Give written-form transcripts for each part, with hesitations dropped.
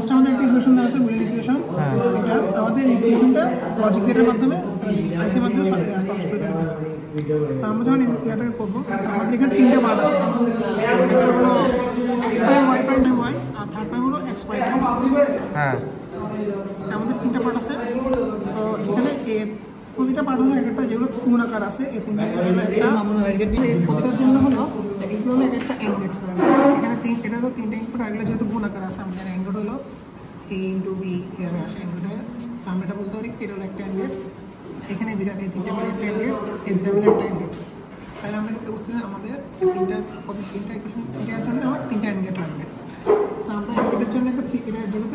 First আমাদের একটা equation দেওয়া আছে বুলিয়ান ইকুয়েশন। এটা আমাদের ইকুয়েশনটা লজিক গেটের মাধ্যমে আইসির মাধ্যমে সলভ করে দিতে হবে। তো আমরা যখন এটাকে করবো আমাদের এখানে তিনটে পার্ট আছে। একটা হলো X prime Y prime Y, আর থার্ড প্রাইম হলো এক্স প্রাইম। হ্যাঁ, আমাদের তিনটা পার্ট আছে। তো এখানে প্রতিটা পার্ট হলো একটা যেগুলো গুণাকার আছে, এই তিনটা হলো একটা প্রতিটার জন্য হলো এগুলো হলো একটা এন্ড গেট। এখানে এটা হলো তিনটা ইনপুট, আর এগুলো যেহেতু গুণাকার আছে আমাদের এন্ড গেট হলো এ ইন্টু বি এভাবে আসে এন্ড গেট। তো আমরা এটা বলতে পারি এটা হলো একটা এন্ড গেট। এখানে এই তিনটা মিলে একটা এন্ড গেট, এই দুটা মিলে একটা এন্ড গেট। তাহলে আমরা বুঝতে আমাদের তিনটা ইকুয়েশন তিনটার জন্য আমার তিনটা এন্ড গেট লাগবে। তো আমরা এর জন্য একটা এটা যেহেতু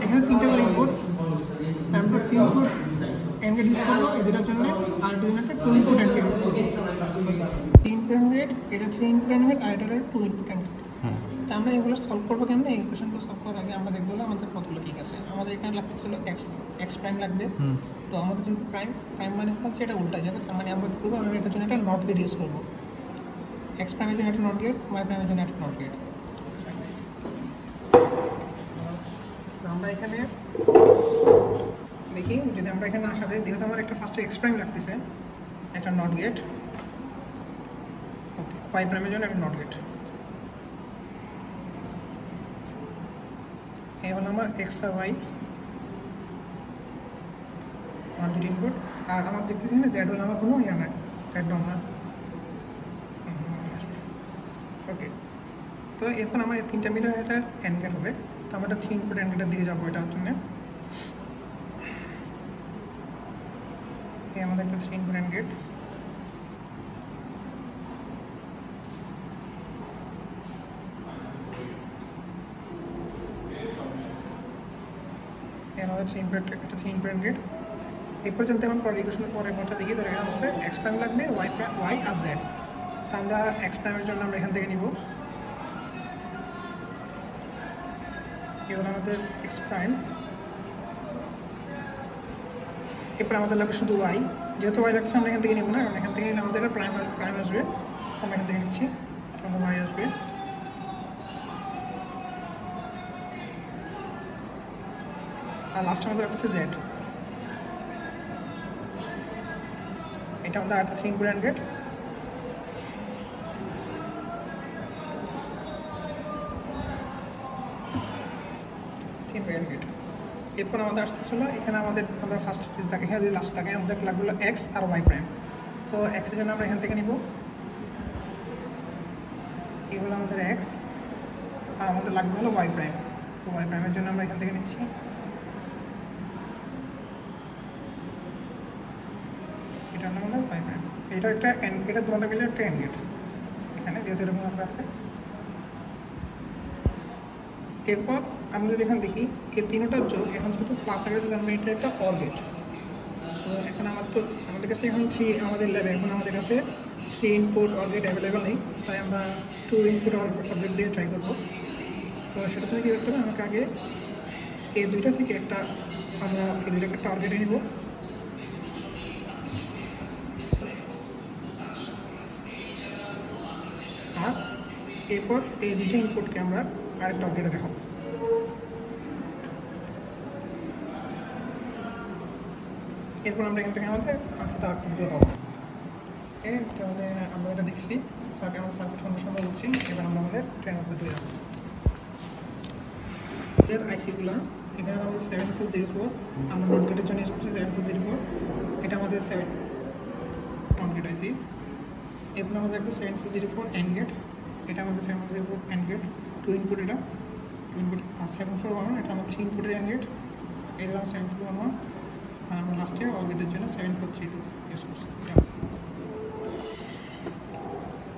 এখানে তিনটা করে ইনপুট, তার আমরা 3 ইনপুট এন্ড গেট ইউজ করবো এই দুটার জন্য, আর দুটো একটা 2 ইনপুট এন্ড গেট ইউজ করবো। 3 ইনপুট এন্ড গেট, এটা 3 ইনপুট এন্ড গেট, আর এটা 2 ইনপুট এন্ড গেট। তো আমরা এগুলো সলভ করবো কেমন? এই ইকুয়েশনগুলো সলভ করার আগে আমরা দেখবো আমাদের কতগুলো ঠিক আছে। আমাদের এখানে লাগতেছিল এক্স প্রাইম লাগবে। তো আমাদের যেহেতু প্রাইম মানে হচ্ছে এটা উল্টা যাবে, তার মানে আমরা কী করবো, আমরা এটার জন্য একটা নট গেট ইউজ করবো। এক্স প্রাইমের জন্য একটা নট গেট, ওয়াই প্রাইমের জন্য একটা নট গেট। তো আমরা এখানে দেখি যদি আমরা এখানে আসা যায়, যেহেতু আমার একটা ফার্স্টে এক্স প্রাইম লাগতেছে একটা নট গেট, ওকে, ওয়াই প্রাইমের জন্য একটা নট গেট। এই হলো আমার এক্স আর ওয়াই, আমার দুটি ইনপুট। আর আমার দেখতেছি না জেড হলো আমার কোনো ইয়া না, জেড না। ওকে, তো এরপর আমার এই তিনটা মিলে একটা এন্ড গেট হবে। তো আমরা একটা 3 ইনপুট এন্ড গেটের দিকে যাবো এটার জন্য। এই আমাদের একটা 3 ইনপুট এন্ড গেট। আমাদের 3 ইনপুট এন্ড গেট। এই পর্যন্ত আমার পরের ইকুয়েশনের পরের পরটা দেখি, ধরে এখানে হচ্ছে এক্স প্রাইম লাগবে, ওয়াই আর জেড। তো আমরা এক্স প্রাইমের জন্য আমরা এখান থেকে নিব, এবার আমাদের এক্স প্রাইম। এরপর আমাদের লাগবে শুধু ওয়াই, যেহেতু ওয়াই লাগছে আমরা এখান থেকে নিব না, কারণ এখান থেকে নিলে আমাদের প্রাইম আসবে, আমরা এখান থেকে নিচ্ছি, আমাদের ওয়াই আসবে। আর লাস্ট আমাদের আসছে জেড। এটা আমাদের আরেকটা 3 ইনপুট এন্ড গেট। এরপর আমাদের আসতেছিল এখানে আমাদের আমরা ফার্স্ট এখানে যদি লাস্ট থাকে আমাদের লাগলো এক্স আর ওয়াই প্রাইম। সো এক্সের জন্য আমরা এখান থেকে নিব, এগুলো আমাদের এক্স, আর আমাদের লাগবে হলো ওয়াই প্রাইম। তো ওয়াই প্রাইমের জন্য আমরা এখান থেকে নিচ্ছি, এটা হলো আমাদের ওয়াই প্রাইম। এটা একটা এটা দুটো মিলে একটা এন্ড গেট এখানে, যেহেতু এরকম একটা আছে। এরপর আমরা যদি এখন দেখি এই তিনটার যোগ এখন যেহেতু প্লাস হয়ে গেছে, আমরা এটা একটা অর গেট। তো এখন আমাদের কাছে এখন আমাদের ল্যাবে এখন আমাদের কাছে 3 ইনপুট অর গেট অ্যাভেলেবেল নেই, তাই আমরা 2 ইনপুট অর গেট দিয়ে ট্রাই করবো। তো সেটা জন্য কী করতে হবে, আমাকে আগে এই দুইটা থেকে একটা আমরা এই দুইটাকে একটা অর গেটে নিব, আর এরপর এই দুইটা ইনপুটকে আমরা আরেকটা অর গেটে দেখাবো। এরপর আমরা এখান থেকে আমাদের আউটপুটগুলো পাবো। তাহলে আমরা এটা দেখছি আমাদের সার্কিট সম্বন্ধে বলছি। এবার আমরা আমাদের ট্রেন আউটপুট দিয়ে যাবো। এর আইসিগুলো এখানে আমাদের 7404, আমরা নট গেটের জন্য ইউজ করছি 7404। এটা আমাদের 7 নট গেট আইসি। এরপর আমাদের একটা 7404 এন্ড গেট, এটা আমাদের 7404 এন্ড গেট 2 ইনপুট, এটা 2 ইনপুট। আর 7411 এটা আমার 3 ইনপুটের এন্ড গেট, এটা আমার 7411। আর আমরা লাস্টে অর গেটের জন্য 7432 ইউজ করছি।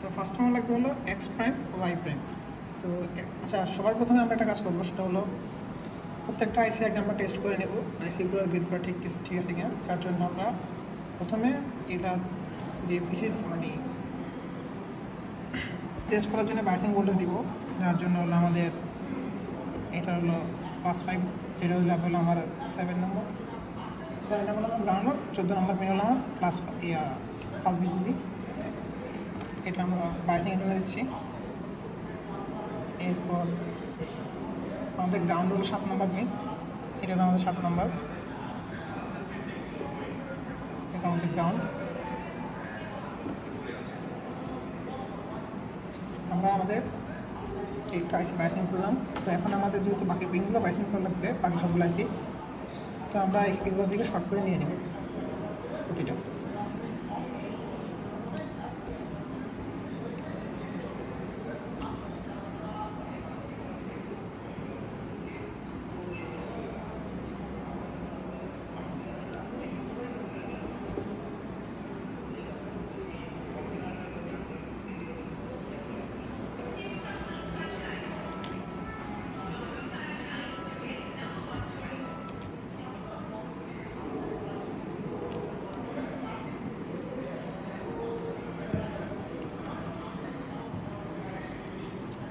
তো ফার্স্ট আমার লাগবে হলো এক্স প্রাইম ওয়াই প্রাইম। তো আচ্ছা, সবার প্রথমে আমরা একটা কাজ করবো, সেটা হলো প্রত্যেকটা আইসি আগে আমরা টেস্ট করে নেব আইসিগুলোর গেটগুলো ঠিক আছে কিনা। তার জন্য আমরা প্রথমে এটা যে বিশেষ মানে টেস্ট করার জন্য বাইসিং ভোল্টেজ দিব, যার জন্য হলো আমাদের এটা হলো +5, এটা হলো আমার 7 নম্বর গ্রাউন্ড, 14 নম্বর পিন হলো আমার +5 VCC। এটা আমরা বাইসিং এর জন্য দিচ্ছি। এরপর আমাদের গ্রাউন্ড হলো 7 নম্বর পিন, এটা হলো আমাদের 7 নম্বর, এটা আমাদের গ্রাউন্ড। আমরা আমাদের একটা আইসি বাইসিং করলাম। তো এখন আমাদের যেহেতু বাকি পিনগুলো বাইসিং করা লাগবে, বাকি সবগুলো আইসি, তো আমরা এগুলো থেকে শর্ট করে নিয়ে নেব প্রতিটা।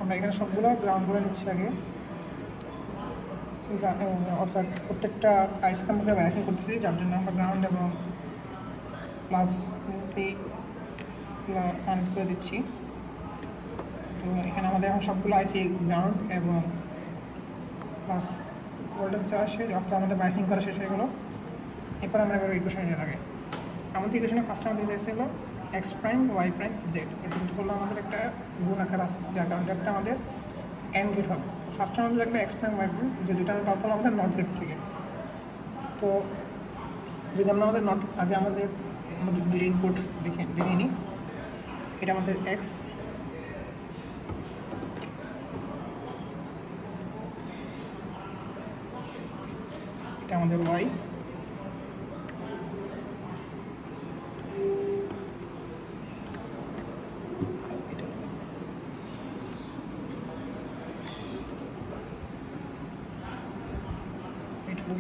আমরা এখানে সবগুলো গ্রাউন্ড করে নিচ্ছি আগে, অর্থাৎ প্রত্যেকটা আইসিতে আমরা ব্যালেন্সিং করতেছি, যার জন্য আমরা গ্রাউন্ড এবং প্লাস কানেক্ট করে দিচ্ছি। তো এখানে আমাদের এখন সবগুলো আইসি গ্রাউন্ড এবং প্লাস ভোল্টেজ দেওয়া শেষ, অর্থাৎ আমাদের ব্যালেন্সিং করা শেষ হয়ে গেলো। এরপর আমরা এবার ইকুয়েশনে নিয়ে লাগে। আমাদের ইকুয়েশনে ফার্স্ট আমাদের চাইছিল X prime Y prime Z, এই তিনটি হলো আমাদের একটা গুণ আকার আছে, যার কারণে একটা আমাদের এন্ড গেট হবে। তো ফার্স্ট আমাদের লাগবে এক্স প্রাইম ওয়াই প্রাইম, যে দুটো আমরা পাবো আমাদের নট গেট থেকে। তো যদি আমরা আমাদের নট আগে আমাদের ইনপুট দেখে নিই, এটা আমাদের এক্স, এটা আমাদের ওয়াই,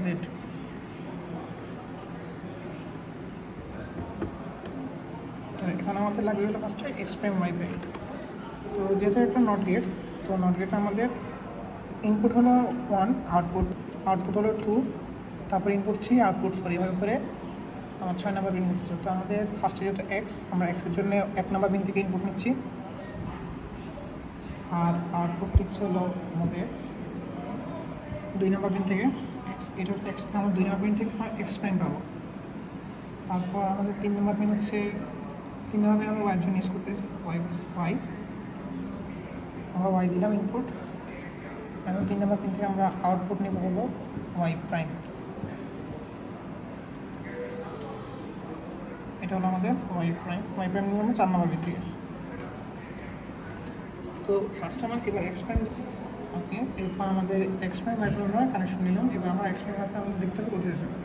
জেড। তো এখানে আমাদের লাগবে হলো ফার্স্টে এক্স প্রাইম ওয়াই প্রাইম। তো যেহেতু একটা নট গেট, তো নট গেট আমাদের ইনপুট হলো 1, আউটপুট হলো 2, তারপর ইনপুট 3, আউটপুট 4, এভাবে করে আমার 6 নম্বর পিন নিচ্ছে। তো আমাদের ফার্স্টে যেহেতু এক্স, আমরা এক্সের জন্য 1 নম্বর পিন থেকে ইনপুট নিচ্ছি, আর আউটপুট নিচ্ছে হলো আমাদের 2 নম্বর পিন থেকে এক্স। এটা হচ্ছে এক্স, আমরা 2 নম্বর পিন থেকে এক্স প্রাইম পাবো। তারপর আমাদের 3 নম্বর পিন হচ্ছে, 3 নম্বর পিন আমরা ওয়াইয়ের জন্য ইউজ করতেছি, ওয়াই আমরা ওয়াই দিলাম ইনপুট, এবং 3 নম্বর পিন থেকে আমরা আউটপুট নেব হলো ওয়াই প্রাইম। এটা হলো আমাদের ওয়াই প্রাইম নিব আমরা 4 নম্বর পিন থেকে। তো ফার্স্ট আমার এবার এক্স প্রাইম, ওকে, এরপর আমাদের এক্স প্রাইম ওয়াই প্রাইম আমরা কানেকশন নিলাম। এবার আমরা এক্স প্রাইম ওয়াই প্রাইম আমাদের দেখতে হবে কোথায় যাবে।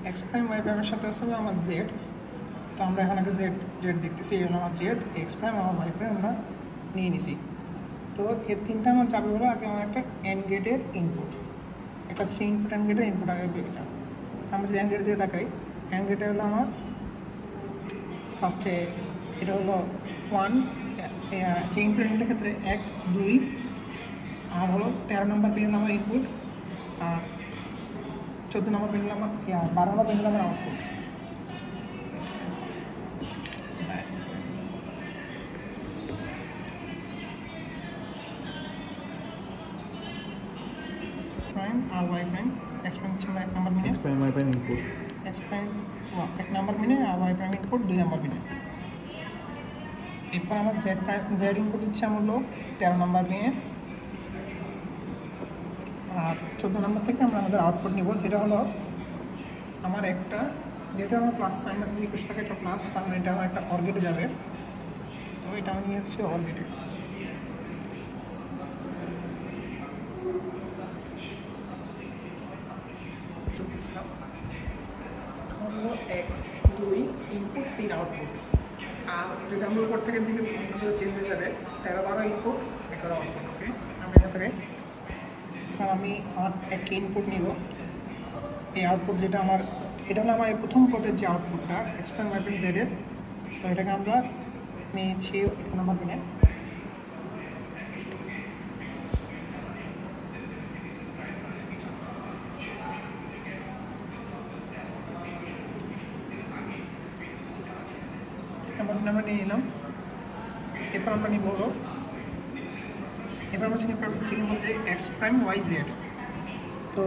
এক্স প্রাইম ওয়াই প্রাইমের সাথে আসলে আমার জেড, তো আমরা এখন আগে জেড দেখতেছি, এই হলো আমার জেড, এক্স প্রাইম, আমার ওয়াই প্রাইম আমরা নিয়ে নিছি। তো এর তিনটা আমার যাবে হলো আগে আমার একটা এন্ড গেটের ইনপুট, এটা হচ্ছে ইনপুট এন্ড গেটের ইনপুট আগে এটা। আমরা যদি এন্ড গেট দিয়ে দেখাই, এন্ড গেটে হলো আমার ফার্স্টে এটা হলো 1, যে ইনপুট এন্ড গেটের ক্ষেত্রে 1, 2, আর হলো 13 নম্বর পিন হলো আমার ইনপুট, আর 14 নম্বর পিন হলো আমার 12 নম্বর পিন হলো আমার আউটপুট। প্রাইম আর ওয়াই প্রাইম, এক্স প্রাইম হচ্ছে 1 নম্বর মিনে, X prime Y prime input, X prime 1 number মিনে আর ওয়াই প্রাইম ইনপুট 2 নম্বর মিনে। এরপর আমার জেড ইনপুট দিচ্ছে আমার হলো 13 নম্বর মিনে, আর 14 নম্বর থেকে আমরা আমাদের আউটপুট নিব, যেটা হলো আমার একটা, যেহেতু আমার প্লাস সাইন আছে, 21 টাকা একটা প্লাস, তার মানে এটা আমার একটা অর গেটে যাবে। তো এটা আমি নিয়ে এসেছি অর গেটে। হলো 1, 2 ইনপুট, 3 আউটপুট, আর যদি আমরা উপর থেকে দিকে চেঞ্জ হয়ে যাবে 13, 12 ইনপুট, 11 আউটপুট। ওকে, আমি এখান থেকে এখন আমি আমার একটা ইনপুট নিব, এই আউটপুট যেটা আমার, এটা হলো আমার প্রথম পদের যে আউটপুটটা এক্স প্রাইম ওয়াই প্রাইম জেডের। তো এটাকে আমরা নিয়েছি 1 নম্বর পিনে। আমরা নিয়ে নিলাম। এরপর আমরা নিব হলো এবার আমরা সেকেন্ড বলতে এক্স প্রাইম ওয়াই জেড। তো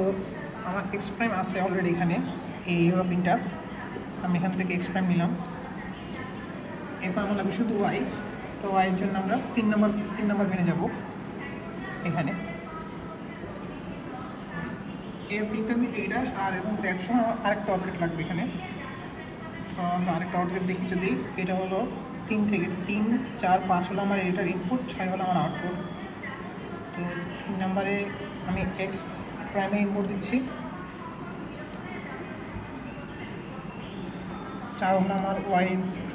আমার এক্স প্রাইম আছে অলরেডি এখানে এই পিনটা, আমি এখান থেকে এক্স প্রাইম নিলাম। এরপর আমার লাগবে শুধু ওয়াই। তো ওয়াইয়ের জন্য আমরা 3 নম্বর পিনে যাব এখানে। এই পিনটা আমি এইটা আর এবং জেড সহ আরেকটা অপারেট লাগবে এখানে। তো আমরা আরেকটা অপারেট দেখি, যদি এটা হলো 3 থেকে 3, 4, 5 হলো আমার এটার ইনপুট, 6 হলো আমার আউটপুট। তো 3 নম্বরে আমি এক্স প্রাইমের ইনপুট দিচ্ছি, 4 হলো আমার ওয়াই ইনপুট,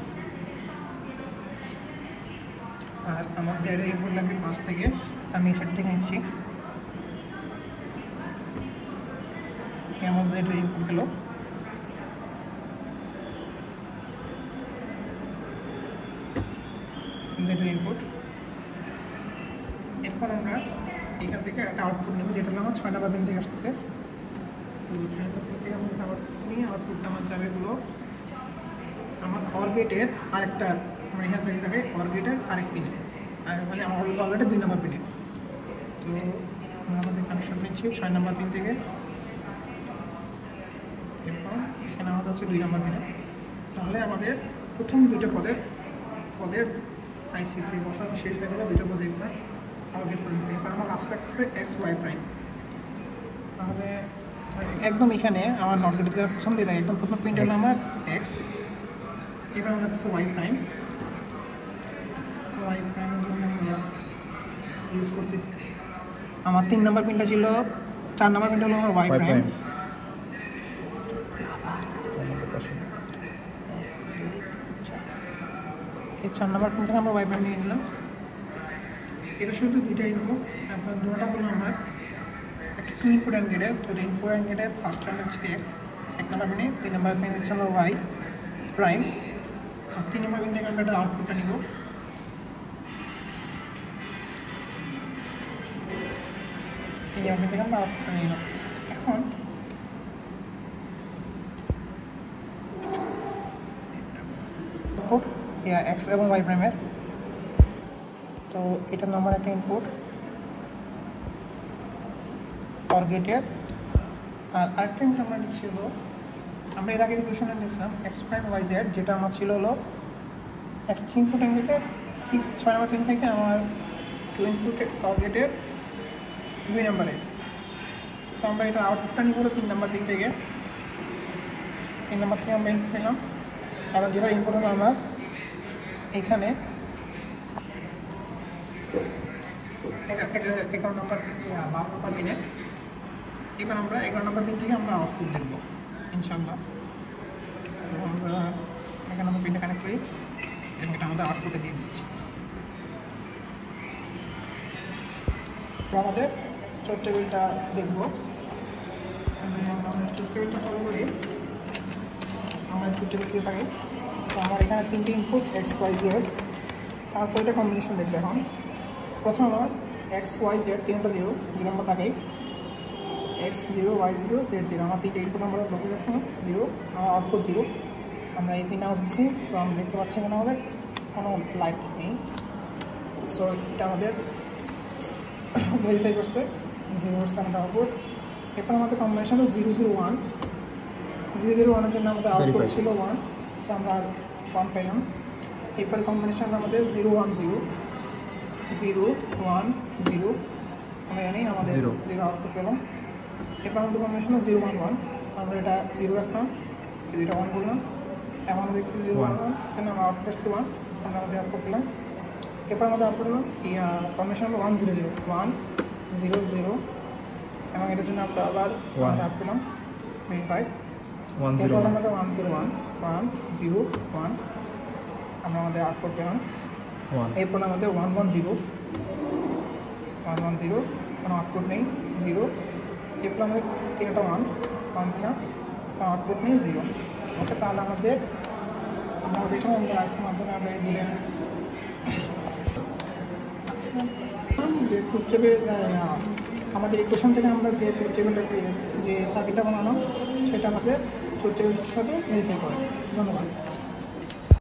আর আমার জেডের ইনপুট লাগবে 5 থেকে। আমি এই সাইড থেকে নিচ্ছি, আমার জেডের ইনপুট গেল। জেডের ইনপুট। এরপর আমরা এখান থেকে একটা আউটপুট নেব, যেটা হলো আমার 6 নম্বর পিন থেকে আসতেছে। তো 6 নম্বর পিন থেকে আমরা আউটপুট নিয়ে আউটপুটটা আমার যাবে হলো আমার অর গেটের আরেকটা, আমরা এখান থেকে যাবে অর গেটের আরেক পিনে, আর মানে আমার অর গেটের 2 নম্বর পিনে। তো আমরা আমাদের কানেকশন নিচ্ছি 6 নম্বর পিন থেকে। এরপর এখানে আমাদের হচ্ছে 2 নম্বর পিনে। তাহলে আমাদের প্রথম দুইটা পদের IC3 বসানো শেষ হয়ে গেলে দুটো পদে আউটগেট পর্যন্ত। এবার আমার লাস্ট লাগছে এক্স ওয়াই প্রাইম। তাহলে একদম এখানে আমার নট গেটে প্রথম দিয়ে দেয়, একদম প্রথম পিনটা হলো আমার এক্স। এবার আমার কাছে ওয়াই প্রাইম আমরা ইউজ করতেছি। আমার 3 নম্বর পিনটা ছিল, 4 নম্বর পিনটা হলো আমার ওয়াই প্রাইম। এই 4 নম্বর পিন থেকে আমরা ওয়াই প্রাইম নিয়ে নিলাম। এটা শুধু দুইটা ইনপুট, আপনার দুটোটা হলো আমার একটা 2 ইনপুট অ্যান্ড গেটের। তো ইনপুট অ্যান্ড গেটের ফার্স্ট টার্ম হচ্ছে এক্স 1 নম্বর পিনে, 2 নম্বর পিন হচ্ছে আমার ওয়াই প্রাইম, আর 3 নম্বর পিন থেকে আমরা একটা আউটপুটটা নিব। এই নম্বর থেকে আমরা আউটপুটটা নিয়ে নিলাম। এখন এক্স এবং ওয়াই প্রাইমের, তো এটার নাম্বার একটা ইনপুট অর গেটের। আর আরেকটা ইনপুট আমরা নিচ্ছি হলো, আমরা এর আগের ইকুয়েশনে দেখছিলাম এক্স প্রাইম ওয়াই জেড, যেটা আমার ছিল হলো একটা 3 ইনপুট অ্যান্ড গেটের 6 নম্বর পিন থেকে আমার 2 ইনপুট অর গেটের 2 নম্বরে। তো আমরা এটা আউটপুটটা নিব হলো 3 নম্বর পিন থেকে। 3 নম্বর থেকে আমরা ইনপুট নিলাম, আবার যেটা ইনপুট হলো আমার এখানে 11 নম্বর 12 নম্বর পিনে। এবার আমরা 11 নম্বর পিন থেকে আমরা আউটপুট দেখব ইনশাল্লাহ। তো আমরা 11 নম্বর পিনটা কানেক্ট করি এবং এটা আমাদের আউটপুটে দিয়ে দিচ্ছি। আমাদের চোর টেবিলটা দেখব, আমরা চোর টেবিলটা ফলো করি। আমরা চোর টেবিল দিয়ে থাকি। তো আমার এখানে 3টে ইনপুট এক্স ওয়াই জেড, তারপর এটা কম্বিনেশন দেখবে। এখন প্রথম আমার এক্স ওয়াই জেড 3টা 0 যে নম্বর থাকে, এক্স 0 ওয়াই 0 জেড 0, আমার 3টে ইনপুট আমরা লক্ষ্য রাখছি 0, আমার আউটপুট 0। আমরা এই পিন আউট দিচ্ছি। সো আমরা দেখতে পাচ্ছি এখানে আমাদের কোনো লাইট নেই। সো এটা আমাদের ভেরিফাই করছে 0 হচ্ছে আমাদের আউটপুট। এরপর আমাদের কম্বিনেশন হলো 0 0 1। 0 0 1-এর জন্য আমাদের আউটপুট ছিল 1, সো আমরা 1 পেলাম। এরপর কম্বিনেশন আমাদের 0 1 0 0 1 0, আমরা জানি আমাদের 0 আউটপুট পেলাম। এরপর আমাদের কম্বিনেশন 0 1 1, আমরা এটা 0 রাখলাম, এটা 1 করলাম। এখন আমরা দেখছি 0 1 1, এখানে আমরা আউটপুট করছি 1, আমরা আমাদের আউটপুট পেলাম। এরপর আমাদের আউটপুট হলো কম্বিনেশন হলো 1 0 0 1 0 0, এবং এটার জন্য আমরা আবার আমাদের আউটপুট পেলাম ভেরিফাই। এরপর আমাদের 1 0 1 1 0 1, আমরা আমাদের আউটপুট পেলাম। এরপর আমাদের 1 1 0 1 1 0, কোনো আউটপুট নেই 0। এরপর আমাদের 3টা 1 পেলাম, কোনো আউটপুট নেই 0। ওকে, তাহলে আমরা দেখলাম আমাদের আইসির মাধ্যমে আমরা এই বুলিয়ান ট্রুথ টেবিল, আমাদের ইকুয়েশন থেকে আমরা যে ট্রুথ টেবিলটা যে সার্কিটটা বানালাম সেটা আমাদের ট্রুথ টেবিলের সাথে ভেরিফাই করে। ধন্যবাদ।